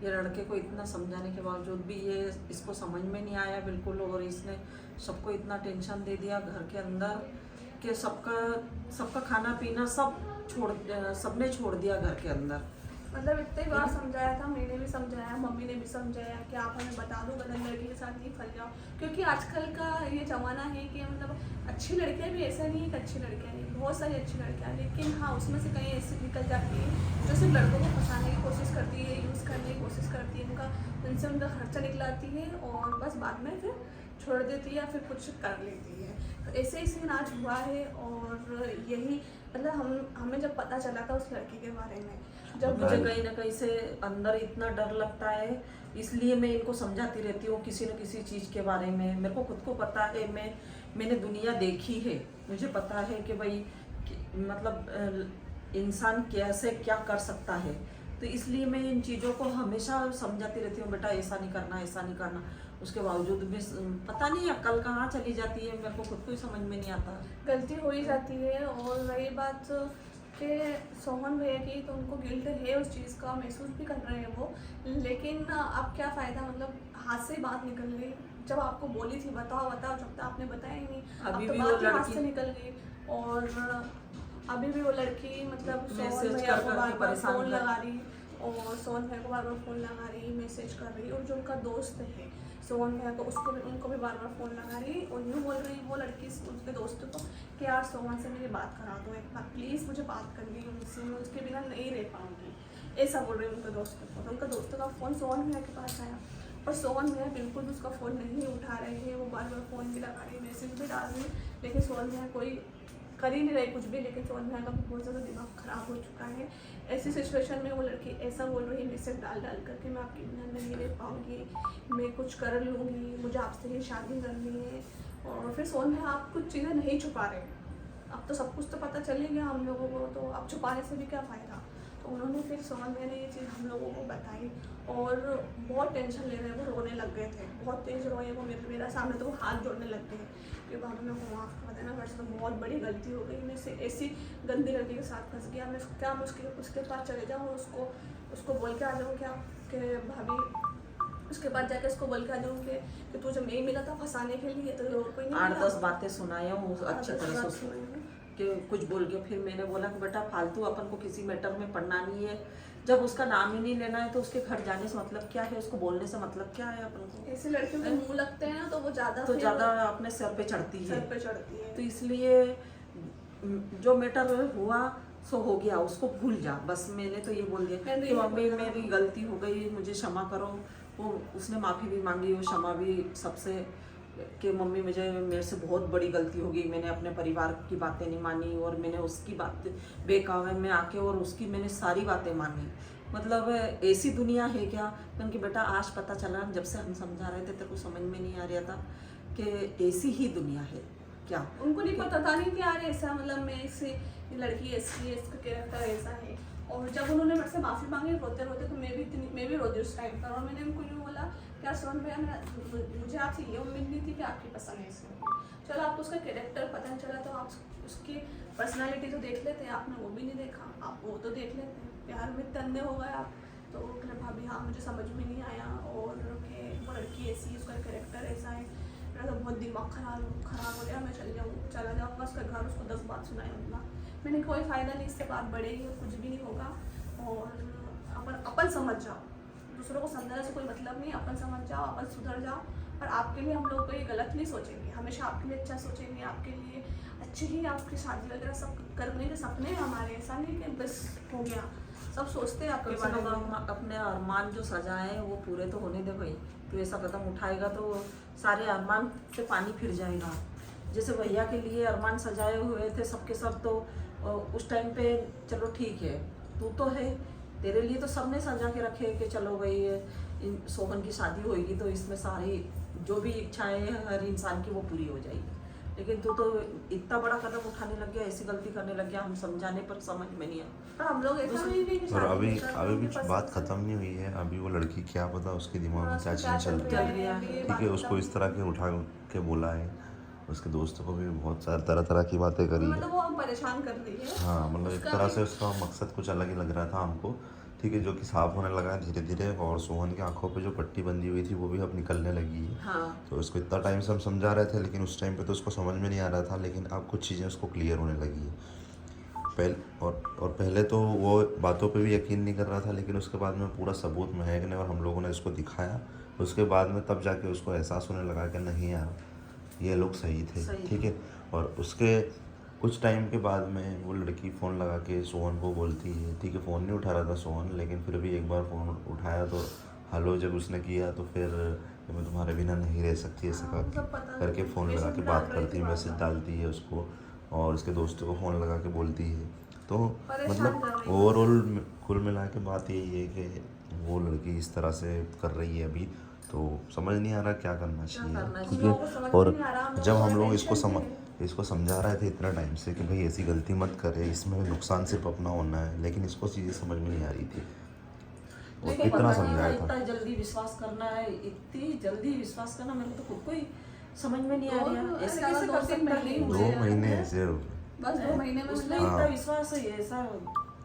ये लड़के को इतना समझाने के बावजूद भी ये इसको समझ में नहीं आया बिल्कुल, और इसने सबको इतना टेंशन दे दिया घर के अंदर कि सबका सबका खाना पीना सबने छोड़ दिया घर के अंदर। मतलब इतनी बार समझाया था, मैंने भी समझाया, मम्मी ने भी समझाया कि आप हमें बता दो, गलत लड़की के साथ नहीं फंस जाओ, क्योंकि आजकल का ये ज़माना है कि मतलब अच्छी लड़कियां भी, ऐसा नहीं है कि अच्छी लड़कियां नहीं, बहुत सारी अच्छी लड़कियां, लेकिन हाँ उसमें से कहीं ऐसी निकल जाती है जो सिर्फ लड़कों को फंसाने की कोशिश करती है, यूज़ करने की कोशिश करती है, उनसे उनका खर्चा निकलाती है और बस बाद में फिर छोड़ देती है या फिर कुछ कर लेती है। तो ऐसे ही सीन आज हुआ है। और यही मतलब हमें जब पता चला था उस लड़की के बारे में, जब मुझे कहीं ना कहीं से अंदर इतना डर लगता है, इसलिए मैं इनको समझाती रहती हूँ किसी न किसी चीज़ के बारे में। मेरे को खुद को पता है, मैंने दुनिया देखी है, मुझे पता है कि भाई मतलब इंसान कैसे क्या कर सकता है। तो इसलिए मैं इन चीज़ों को हमेशा समझाती रहती हूँ, बेटा ऐसा नहीं करना, ऐसा नहीं करना। उसके बावजूद भी पता नहीं अक्ल कहाँ चली जाती है, मेरे को खुद को ही समझ में नहीं आता। गलती हो ही जाती है। और रही बात कि सोहन भैया की, तो उनको गिल्ट है उस चीज़ का, महसूस भी कर रहे हैं वो, लेकिन अब क्या फ़ायदा, मतलब हाथ से बात निकल गई। जब आपको बोली थी बताओ बताओ, जब तक आपने बताया ही नहीं, अभी अब तो भी बात वो ही हाथ से लड़की निकल गई। और अभी भी वो लड़की मतलब सोहन मैसेज भैया कर को करके बार बार परेशान फ़ोन कर। लगा रही, और सोहन भैया को बार बार फ़ोन लगा रही, मैसेज कर रही, और जो उनका दोस्त है सोहन भैया को, उनको भी बार बार फ़ोन लगा रही, और यूँ बोल रही वो लड़की उसके दोस्त को कि यार सोहन से मेरी बात करा दो एक बार, प्लीज़ मुझे बात करनी है उनसे, मैं उसके बिना नहीं रह पाऊँगी, ऐसा बोल रही उनके दोस्त को। तो उनका दोस्तों का फ़ोन सोहन भैया के पास आया, और सोहन भैया बिल्कुल भी उसका फ़ोन नहीं उठा रहे हैं। वो बार बार फ़ोन भी लगा रही, मैसेज भी डाल रही, लेकिन सोहन भैया कोई कर ही नहीं रहे कुछ भी। लेकिन सोहन भैया का बहुत ज़्यादा दिमाग ख़राब हो चुका है। ऐसी सिचुएशन में वो लड़की ऐसा बोल रही है, मैसेज डाल डाल करके मैं आपके बिना नहीं रह पाऊँगी, मैं कुछ कर लूँगी, मुझे आपसे ही शादी करनी है। और फिर सोहन भैया आप कुछ चीज़ें नहीं छुपा रहे, अब तो सब कुछ तो पता चल ही गया हम लोगों को, तो अब छुपाने से भी क्या फ़ायदा। तो उन्होंने फिर सोहन भैया ने ये चीज़ हम लोगों को बताई, और बहुत टेंशन ले रहे, वो रोने लग गए थे, बहुत तेज़ रोए वो, मेरा सामने तो वो हाथ जोड़ने लग गए कि भाभी मेरे को माफ़ कर देना, मेरे से तो बहुत बड़ी गलती हो गई, मैं से ऐसी गंदी लड़की के साथ फंस गया, मैं क्या मैं उसके पास चले जाऊँ और उसको बोल के आ जाऊँ क्या कि भाभी, उसके बाद जाके उसको बोल के आ जाऊँ कि तुझे मैं ही मिला था फंसाने के लिए, तो और कोई नहीं मिला। 8-10 बातें सुनाया हूँ अच्छे तरह से उसको, कि कुछ बोल के फिर मैंने बोला कि बेटा फालतू अपन को किसी मैटर में पढ़ना नहीं है, जब उसका नाम ही नहीं लेना है तो उसके घर जाने से मतलब क्या है, उसको बोलने से मतलब क्या है अपन को। ऐसे लड़कियों के मुंह लगते हैं ना, तो वो ज़्यादा अपने सर पे चढ़ती है। है। तो इसलिए जो मैटर हुआ सो हो गया, उसको भूल जा बस। मैंने तो ये बोल दिया कि मम्मी मेरी गलती हो गई, मुझे क्षमा करो। वो उसने माफ़ी भी मांगी, वो क्षमा भी सबसे कि मम्मी मुझे मेरे से बहुत बड़ी गलती हो गई, मैंने अपने परिवार की बातें नहीं मानी, और मैंने उसकी बात बेकावे में आके और उसकी मैंने सारी बातें मानी। मतलब ऐसी दुनिया है क्या। क्योंकि बेटा आज पता चला, जब से हम समझा रहे थे तेरे को समझ में नहीं आ रहा था कि ऐसी ही दुनिया है क्या। उनको नहीं पता था नहीं कि यार ऐसा, मतलब मैं ऐसी लड़की ऐसी है, इसका कैरेक्टर ऐसा है। और जब उन्होंने मेरे से माफ़ी मांगी रोते रोते, तो मैं भी रोती उस टाइम पर, और मैंने उनको यूँ बोला क्या सोहन भैया, मुझे आपसे ये उम्मीद नहीं थी कि आपकी पसंद है इसमें, चलो आपको उसका कैरेक्टर पता चला तो आप उसकी पर्सनालिटी तो देख लेते हैं, आपने वो भी नहीं देखा, आप वो तो देख लेते हैं, प्यार में इतने अंधे हो गए आप। तो भाभी हाँ मुझे समझ में नहीं आया, और कि वो लड़की ऐसी, उसका कैरेक्टर ऐसा है, मेरा तो बहुत दिमाग खराब हो गया, मैं चला जाऊँगा उसका घर, उसको 10 बात सुनाऊँगा। मैंने कोई फ़ायदा नहीं, इससे बात बढ़ेगी और कुछ भी नहीं होगा। और अपन समझ जाओ, दूसरों को समझाने से कोई मतलब नहीं, अपन समझ जाओ, अपन सुधर जाओ। और आपके लिए हम लोग कोई गलत नहीं सोचेंगे, हमेशा आपके लिए अच्छा सोचेंगे, आपके लिए अच्छे ही, आपकी शादी वगैरह सब करने के सपने हैं हमारे, ऐसा नहीं कि बस हो गया, सब सोचते हैं आपके बारे में। अपने अरमान जो सजाए हैं वो पूरे तो होने दे भाई। तो ऐसा कदम उठाएगा तो सारे अरमान से पानी फिर जाएगा। जैसे भैया के लिए अरमान सजाए हुए थे सबके सब, तो उस टाइम पे चलो ठीक है, तू तो है, तेरे लिए तो सबने सजा के रखे कि चलो भाई सोहन की शादी होगी तो इसमें सारी जो भी इच्छाएं हैं हर इंसान की वो पूरी हो जाएगी। लेकिन तू तो इतना बड़ा कदम उठाने लग गया, ऐसी गलती करने लग गया, हम समझाने पर समझ में नहीं आया। पर हम लोग ऐसा नहीं कि और अभी भी बात ख़त्म नहीं हुई है। अभी वो लड़की क्या पता उसके दिमाग में क्या चीज़ें चल रही है, ठीक है। उसको इस तरह के उठा के बोला है, उसके दोस्तों को भी बहुत सारी तरह की बातें करी है। मतलब वो हम परेशान कर रही है। हाँ, मतलब एक तरह से उसका मकसद कुछ अलग ही लग रहा था हमको, ठीक है, जो कि साफ होने लगा है धीरे धीरे, और सोहन की आंखों पे जो पट्टी बंधी हुई थी वो भी अब निकलने लगी है। हाँ तो उसको इतना टाइम से हम समझा रहे थे, लेकिन उस टाइम पे तो उसको समझ में नहीं आ रहा था, लेकिन अब कुछ चीज़ें उसको क्लियर होने लगी है। पहले तो वो बातों पे भी यकीन नहीं कर रहा था, लेकिन उसके बाद में पूरा सबूत महक ने और हम लोगों ने उसको दिखाया, उसके बाद में तब जाके उसको एहसास होने लगा कि नहीं यार ये लोग सही थे। ठीक है, और उसके कुछ टाइम के बाद में वो लड़की फ़ोन लगा के सोहन को बोलती है, ठीक है फ़ोन नहीं उठा रहा था सोहन, लेकिन फिर भी एक बार फ़ोन उठाया तो हेलो जब उसने किया तो फिर मैं तुम्हारे बिना नहीं रह सकती ऐसा करके फ़ोन लगा के बात करती है, मैसेज डालती है उसको, और उसके दोस्तों को फ़ोन लगा के बोलती है। तो मतलब ओवरऑल कुल मिला के बात यही है कि वो लड़की इस तरह से कर रही है अभी, तो समझ नहीं आ रहा क्या करना चाहिए। ठीक है, और जब हम लोग इसको समझा रहे थे इतना टाइम से कि भाई ऐसी गलती मत करे, इसमें नुकसान सिर्फ अपना होना है, लेकिन इसको चीज़ें समझ में नहीं आ रही थी। और इतना समझाया था, इतना जल्दी विश्वास करना है, इतनी जल्दी विश्वास करना मेरे को तो खुद को ही समझ में नहीं आ रहा। ऐसे कैसे कर सकता है? 2 महीने ऐसे बस 2 महीने में उसमें इतना विश्वास है, ऐसा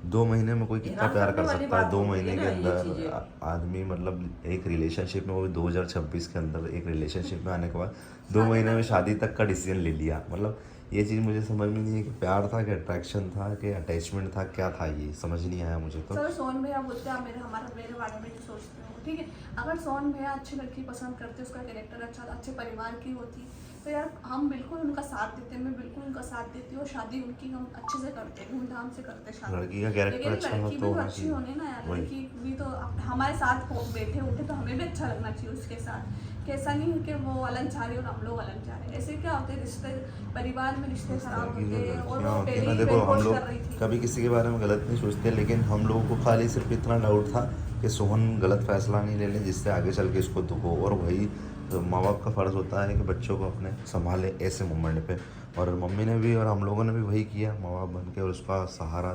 2 महीने में कोई कितना प्यार कर सकता है? बात 2 होती महीने है के ना, ये अंदर चीजें। आदमी मतलब एक रिलेशनशिप में, वो भी 2026 के अंदर एक रिलेशनशिप में आने के बाद 2 महीने में शादी तक का डिसीजन ले लिया। मतलब ये चीज़ मुझे समझ में नहीं है कि प्यार था कि अट्रैक्शन था कि अटैचमेंट था, क्या था, ये समझ नहीं आया मुझे तो। चलो सोहन भैया बोलते हैं मेरे बारे में जो सोचते हो, ठीक है, अगर सोहन भैया अच्छी लड़की पसंद करते, उसका कैरेक्टर अच्छा, अच्छे परिवार की होती, तो यार हम बिल्कुल उनका साथ देते हैं, मैं बिल्कुल उनका साथ देती हूँ, और शादी उनकी हम अच्छे से करते हैं, धूमधाम से करते हैं शादी। लड़की का कैरेक्टर अच्छा हो लड़की तो भी अच्छी होनी ना यार, वही। लड़की भी तो हमारे साथ बैठे उठे तो हमें भी अच्छा लगना चाहिए उसके साथ, कि ऐसा नहीं है कि वो अलग जा रही है और हम लोग अलग जा रहे हैं। ऐसे क्या होते हैं रिश्ते, परिवार में रिश्ते खराब होते हैं। और वो होती है पहले ना, ही देखो हम brainwash लोग कर रही थी। कभी किसी के बारे में गलत नहीं सोचते, लेकिन हम लोगों को खाली सिर्फ इतना डाउट था कि सोहन गलत फैसला नहीं ले ले जिससे आगे चल के इसको दुख हो, और वही तो माँ बाप का फ़र्ज़ होता है कि बच्चों को अपने संभाले ऐसे मोमेंट पे, और मम्मी ने भी और हम लोगों ने भी वही किया, माँ बाप बन के, और उसका सहारा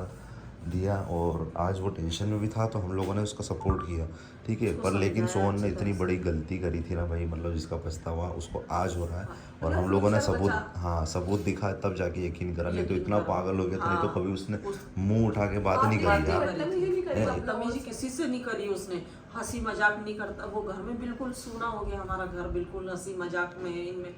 दिया, और आज वो टेंशन में भी था तो हम लोगों ने उसका सपोर्ट किया। ठीक है, पर लेकिन सोहन ने इतनी बड़ी गलती करी थी ना भाई, मतलब जिसका पछतावा उसको आज हो रहा है, और हम लोगों ने सबूत दिखा तब जाके यकीन करा, नहीं तो इतना पागल हो गया था, नहीं तो कभी उसने मुंह उठा के बात नहीं करी यार। बदतमीजी किसी से नहीं करी उसने, हंसी मजाक नहीं करता वो, घर में बिल्कुल सूना हो गया हमारा घर, बिल्कुल हंसी मजाक में इनमें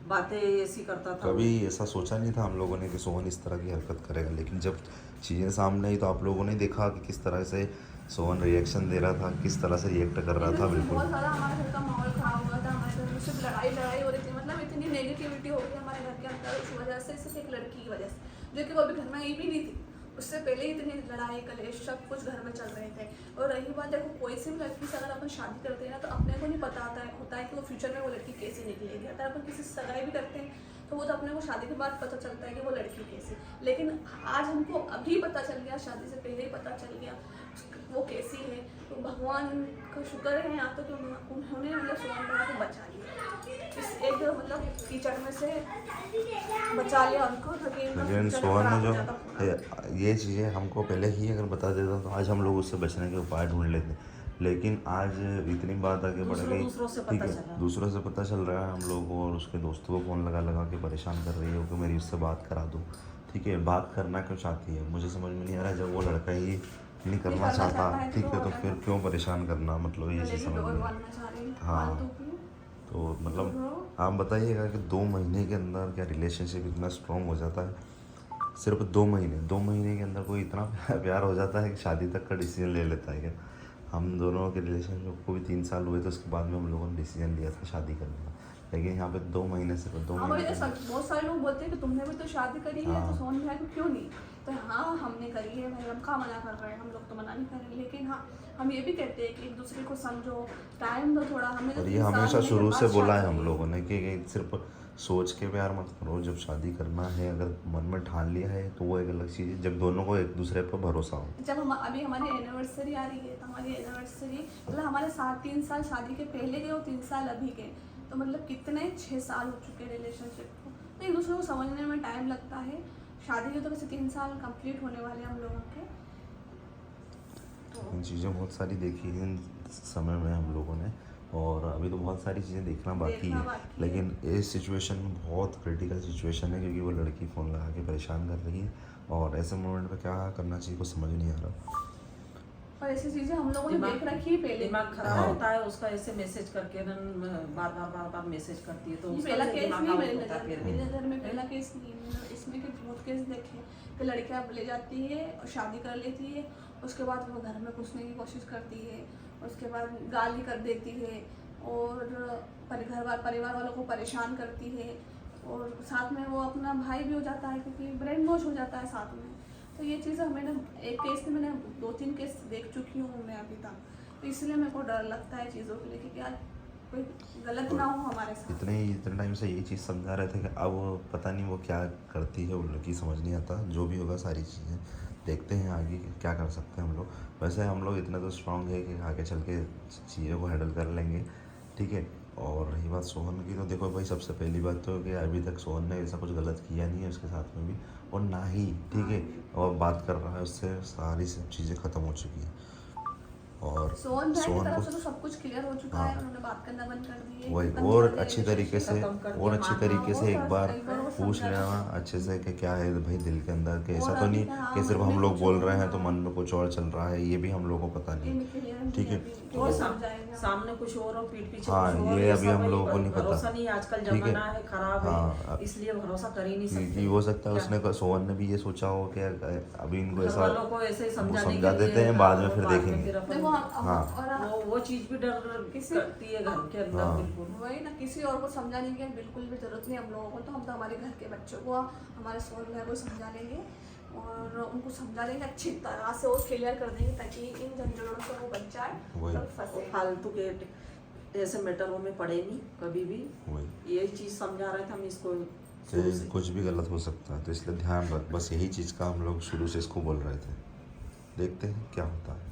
बातें ऐसी करता था। कभी ऐसा सोचा नहीं था हम लोगों ने कि सोहन इस तरह की हरकत करेगा, लेकिन जब चीज़ें सामने आई तो आप लोगों ने देखा कि किस तरह से सोहन रिएक्शन दे रहा था, किस तरह से रिएक्ट कर रहा था। बिल्कुल बहुत ज़्यादा हमारे घर का माहौल खराब हुआ था, हमारे घर में सिर्फ लड़ाई हो रही थी, मतलब इतनी नेगेटिविटी हो गई हमारे घर के अंदर उस वजह से, सिर्फ एक लड़की की वजह से, जो कि वो अभी घर में आई भी नहीं थी, उससे पहले ही इतनी लड़ाई कलेश सब कुछ घर में चल रहे थे। और रही बात, देखो कोई सी भी लड़की से अगर अपन शादी करते हैं ना, तो अपने को नहीं पता होता है कि वो फ्यूचर में वो लड़की कैसी निकलेगी। अगर अपन किसी से सगाई भी करते हैं तो वो तो अपने को शादी के बाद पता चलता है कि वो लड़की कैसी, लेकिन आज हमको अभी पता चल गया, शादी से पहले ही पता चल गया वो कैसी है। तो भगवान का शुक्र है यहाँ तो कि उन्होंने मतलब सोहन भैया को बचा लिया, इस एक मतलब कीचड़ में से बचा लिया उनको, लेकिन सोहन ने जो ये चीज़ें हमको पहले ही अगर बता देता तो आज हम लोग उससे बचने के उपाय ढूंढ लेते, लेकिन आज इतनी बात आगे बढ़ गई। ठीक है, दूसरों से पता चल रहा है हम लोग को, और उसके दोस्तों को फ़ोन लगा के परेशान कर रही हो कि मेरी उससे बात करा दो। ठीक है, बात करना क्यों चाहती है मुझे समझ में नहीं आ रहा, जब वो लड़का ही नहीं करना चाहता, ठीक है, तो फिर क्यों परेशान करना, मतलब ये चीज़ समझ में नहीं। हाँ, तो मतलब आप बताइएगा कि 2 महीने के अंदर क्या रिलेशनशिप इतना स्ट्रॉन्ग हो जाता है? सिर्फ 2 महीने के अंदर कोई इतना प्यार हो जाता है कि शादी तक का डिसीजन ले लेता है क्या? हम दोनों के रिलेशनशिप को भी 3 साल हुए, तो उसके बाद में हम लोगों ने डिसीजन लिया था शादी करने का, लेकिन यहाँ पे 2 महीने सिर्फ 2 महीने। बहुत सारे लोग बोलते हैं कि तुमने भी तो शादी करी है, तो सोहन भैया को क्यों नहीं? तो हाँ हमने करी है भाई, हम कहाँ मना कर रहे हैं, हम लोग तो मना नहीं कर रहे, लेकिन हाँ हम ये भी कहते हैं कि एक दूसरे को समझो, टाइम दो थोड़ा। हमें और ये हमेशा शुरू से बोला है हम लोगों ने कि सिर्फ सोच के प्यार मत करो, जब शादी करना है अगर मन में ठान लिया है तो वो एक अलग चीज़ है, जब दोनों को एक दूसरे पर भरोसा हो। जब हम अभी हमारी एनिवर्सरी आ रही है, तो हमारी एनिवर्सरी मतलब हमारे 3 साल शादी के पहले गए और 3 साल अभी गए, तो मतलब कितने 6 साल हो चुके हैं रिलेशनशिप को, तो एक दूसरे को समझने में टाइम लगता है। शादी के तो वैसे 3 साल कंप्लीट होने वाले हम लोगों के। तो चीज़ें बहुत सारी देखी हैं इन समय में हम लोगों ने, और अभी तो बहुत सारी चीज़ें देखना बाकी है, लेकिन इस सिचुएशन में बहुत क्रिटिकल सिचुएशन है, क्योंकि वो लड़की फ़ोन लगा के परेशान कर रही है, और ऐसे मोमेंट पे क्या करना चाहिए कुछ समझ नहीं आ रहा। और ऐसी चीजें हम लोगों ने देख रखी है पहले। दिमाग खराब हाँ। होता है उसका, ऐसे मैसेज करके बार मैसेज करती है तो ये उसका पहला भी केस दिमाग नहीं आउट मेरे होता है नज़र फिर। में, मेरी नज़र में पहला केस नहीं है। मैंने इसमें के बहुत केस देखे कि लड़कियां ले जाती है और शादी कर लेती है, उसके बाद वो घर में घुसने की कोशिश करती है, उसके बाद गाली कर देती है और परिवार वालों को परेशान करती है, और साथ में वो अपना भाई भी हो जाता है क्योंकि ब्रेन वॉश हो जाता है साथ में। तो ये चीज़ें मैंने एक केस में, मैंने 2-3 केस देख चुकी हूँ मैं अभी तक, तो इसलिए मेरे को डर लगता है चीज़ों के लिए कि क्या कोई गलत ना हो हमारे साथ। इतने टाइम से ये चीज़ समझा रहे थे कि अब पता नहीं वो क्या करती है, वो लड़की समझ नहीं आता। जो भी होगा सारी चीज़ें देखते हैं आगे क्या कर सकते हैं हम लोग। वैसे हम लोग इतने तो स्ट्रांग है कि आगे चल के चीज़ों को हैंडल कर लेंगे, ठीक है। और रही बात सोहन की, तो देखो भाई सबसे पहली बात तो कि अभी तक सोहन ने ऐसा कुछ गलत किया नहीं है उसके साथ में भी, और ना ही, ठीक है। और बात कर रहा है उससे, सारी सब चीज़ें ख़त्म हो चुकी हैं। और सोहन भाई की तरफ को से तो सब कुछ क्लियर हो चुका है, उन्होंने बात करना बंद कर दी है। वही, खत्म और कर दिया अच्छी है, तरीके से, खत्म कर दिया, और अच्छी तरीके से एक बार वो पूछ समझा लेना रहा अच्छे से कि क्या है भाई दिल के अंदर, कि ऐसा और तो अभी नहीं क्या, कि सिर्फ मन हम में लोग कुछ बोल और रहे हैं तो है। मन में कुछ और चल रहा है, ये भी हम लोगों को पता नहीं। ठीक है। और और सामने कुछ और पीठ पीछे हाँ, कुछ और, ये अभी सब हम है, लोगों को नहीं पता। भरोसा नहीं, आजकल ठीक है। जमाना है खराब हाँ, है, इसलिए भरोसा कर ही नहीं सकते। कि हो सकता है क्या? उसने सोहन ने भी ये सोचा हो कि अभी इनको घर ऐसा वालों को ऐसे वो समझाने समझा के देते लिए, हैं, बाद में और फिर देखेंगे। फिर अपन- देखो हाँ। और वो चीज भी डर करती है घर के अंदर, हाँ। बिल्कुल। वही ना, किसी और को समझाने की बिल्कुल भी जरूरत नहीं हम लोगों को। तो हम तो हमारे घर के बच्चों को, हमारे सोहन भाई को समझा लेंगे और उनको समझा लेंगे अच्छी तरह से, वो क्लियर कर देंगे ताकि इन झंझटों से वो बच जाए वही। और फंसे। फालतू के ऐसे मैटरों में पड़े नहीं कभी भी। वही, यही चीज समझा रहे थे हम इसको शुरू कि से। कुछ भी गलत हो सकता है, तो इसलिए ध्यान रख, बस यही चीज़ का हम लोग शुरू से इसको बोल रहे थे। देखते हैं क्या होता है।